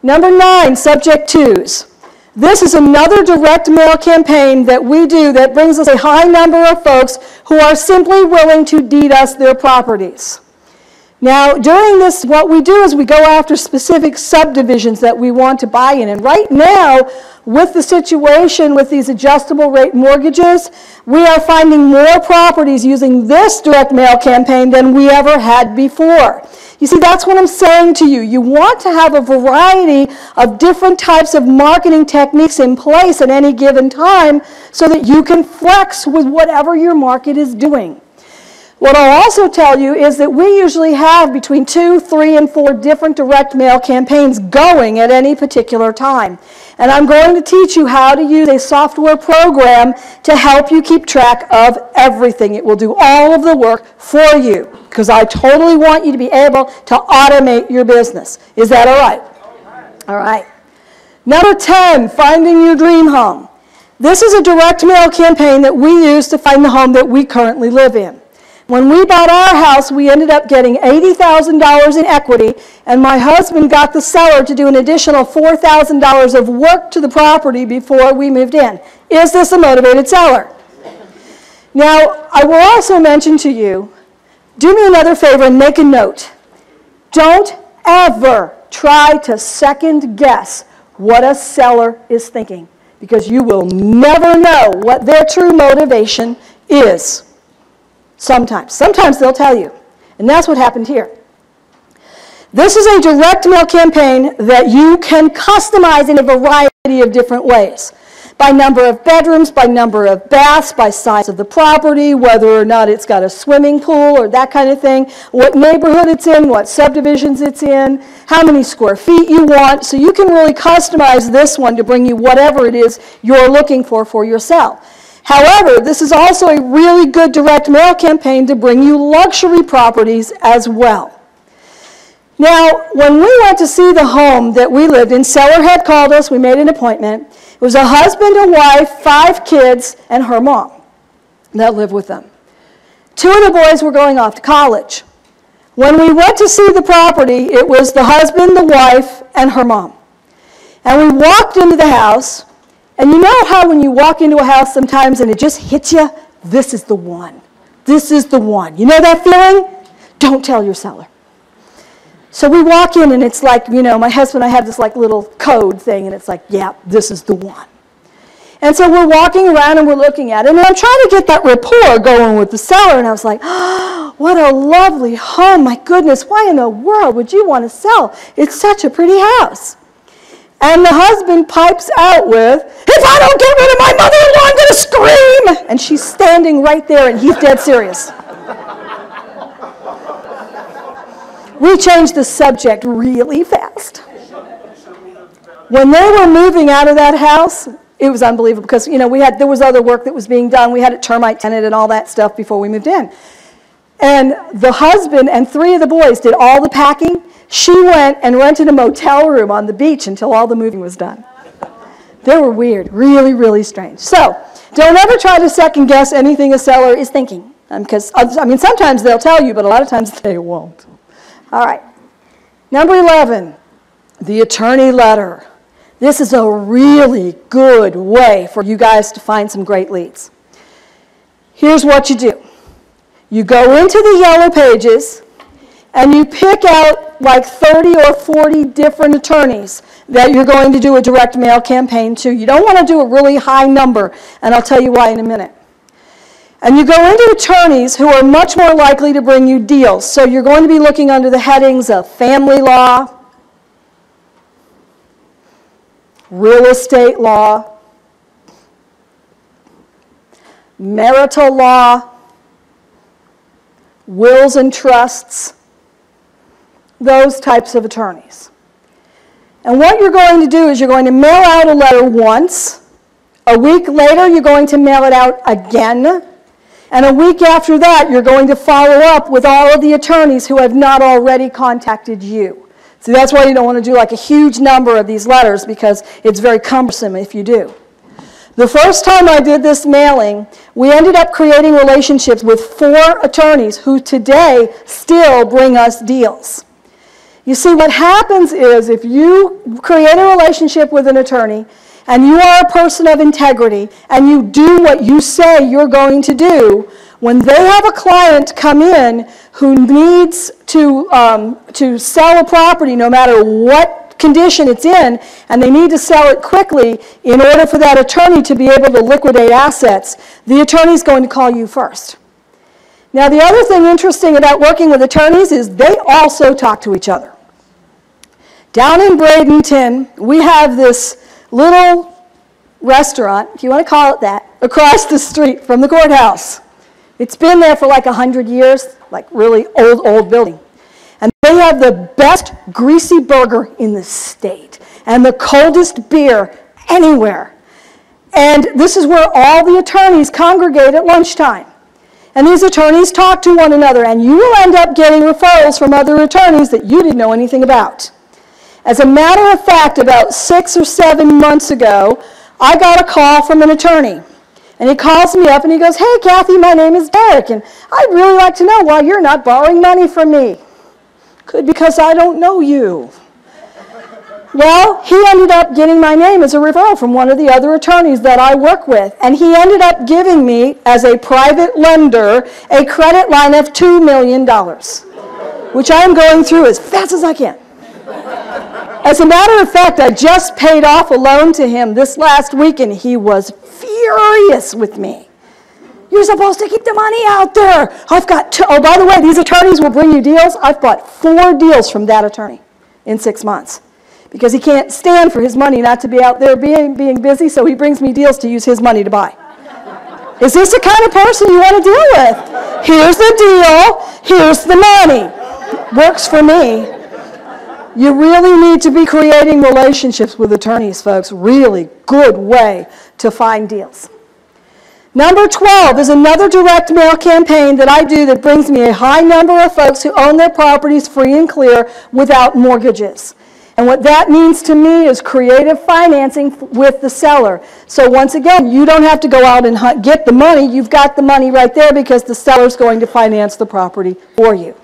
Number 9, subject twos. This is another direct mail campaign that we do that brings us a high number of folks who are simply willing to deed us their properties. Now, during this, what we do is we go after specific subdivisions that we want to buy in. And right now, with the situation with these adjustable rate mortgages, we are finding more properties using this direct mail campaign than we ever had before. You see, that's what I'm saying to you. You want to have a variety of different types of marketing techniques in place at any given time so that you can flex with whatever your market is doing. What I'll also tell you is that we usually have between 2, 3, and 4 different direct mail campaigns going at any particular time. And I'm going to teach you how to use a software program to help you keep track of everything. It will do all of the work for you because I totally want you to be able to automate your business. Is that all right? All right. Number 10, finding your dream home. This is a direct mail campaign that we use to find the home that we currently live in. When we bought our house, we ended up getting $80,000 in equity, and my husband got the seller to do an additional $4,000 of work to the property before we moved in. Is this a motivated seller? Now, I will also mention to you, do me another favor and make a note. Don't ever try to second guess what a seller is thinking, because you will never know what their true motivation is. Sometimes they'll tell you. And that's what happened here. This is a direct mail campaign that you can customize in a variety of different ways. By number of bedrooms, by number of baths, by size of the property, whether or not it's got a swimming pool or that kind of thing, what neighborhood it's in, what subdivisions it's in, how many square feet you want. So you can really customize this one to bring you whatever it is you're looking for yourself. However, this is also a really good direct mail campaign to bring you luxury properties as well. Now, when we went to see the home that we lived in, seller had called us, we made an appointment. It was a husband, a wife, 5 kids, and her mom that lived with them. 2 of the boys were going off to college. When we went to see the property, it was the husband, the wife, and her mom. And we walked into the house. And you know how when you walk into a house sometimes and it just hits you? This is the one. This is the one. You know that feeling? Don't tell your seller. So we walk in and it's like, you know, my husband and I have this like little code thing and it's like, yeah, this is the one. And so we're walking around and we're looking at it and I'm trying to get that rapport going with the seller and I was like, oh, what a lovely home. My goodness, why in the world would you want to sell? It's such a pretty house. And the husband pipes out with, if I don't get rid of my mother-in-law, I'm going to scream. And she's standing right there, and he's dead serious. We changed the subject really fast. When they were moving out of that house, it was unbelievable because, you know, there was other work that was being done. We had it termite tenanted and all that stuff before we moved in. And the husband and 3 of the boys did all the packing. She went and rented a motel room on the beach until all the moving was done. They were weird, really, really strange. So don't ever try to second guess anything a seller is thinking. Because, I mean, sometimes they'll tell you, but a lot of times they won't. All right. Number 11, the attorney letter. This is a really good way for you guys to find some great leads. Here's what you do. You go into the yellow pages and you pick out like 30 or 40 different attorneys that you're going to do a direct mail campaign to. You don't want to do a really high number, and I'll tell you why in a minute. And you go into attorneys who are much more likely to bring you deals. So you're going to be looking under the headings of family law, real estate law, marital law, wills and trusts, those types of attorneys. And what you're going to do is you're going to mail out a letter once. A week later, you're going to mail it out again. And a week after that, you're going to follow up with all of the attorneys who have not already contacted you. So that's why you don't want to do like a huge number of these letters because it's very cumbersome if you do. The first time I did this mailing, we ended up creating relationships with 4 attorneys who today still bring us deals. You see, what happens is if you create a relationship with an attorney and you are a person of integrity and you do what you say you're going to do, when they have a client come in who needs to sell a property no matter what condition it's in, and they need to sell it quickly in order for that attorney to be able to liquidate assets, the attorney's going to call you first. Now, the other thing interesting about working with attorneys is they also talk to each other. Down in Bradenton, we have this little restaurant, if you want to call it that, across the street from the courthouse. It's been there for like 100 years, like really old building. And they have the best greasy burger in the state and the coldest beer anywhere. And this is where all the attorneys congregate at lunchtime. And these attorneys talk to one another, and you will end up getting referrals from other attorneys that you didn't know anything about. As a matter of fact, about 6 or 7 months ago, I got a call from an attorney. And he calls me up and he goes, "Hey, Kathy, my name is Derek, and I'd really like to know why you're not borrowing money from me." Could be because I don't know you. Well, he ended up getting my name as a referral from one of the other attorneys that I work with. And he ended up giving me, as a private lender, a credit line of $2 million, which I am going through as fast as I can. As a matter of fact, I just paid off a loan to him this last week, and he was furious with me. "You're supposed to keep the money out there. I've got two." Oh, by the way, these attorneys will bring you deals. I've bought 4 deals from that attorney in 6 months because he can't stand for his money not to be out there being busy, so he brings me deals to use his money to buy. Is this the kind of person you want to deal with? Here's the deal. Here's the money. Works for me. You really need to be creating relationships with attorneys, folks. Really good way to find deals. Number 12 is another direct mail campaign that I do that brings me a high number of folks who own their properties free and clear without mortgages. And what that means to me is creative financing with the seller. So once again, you don't have to go out and get the money. You've got the money right there because the seller's going to finance the property for you.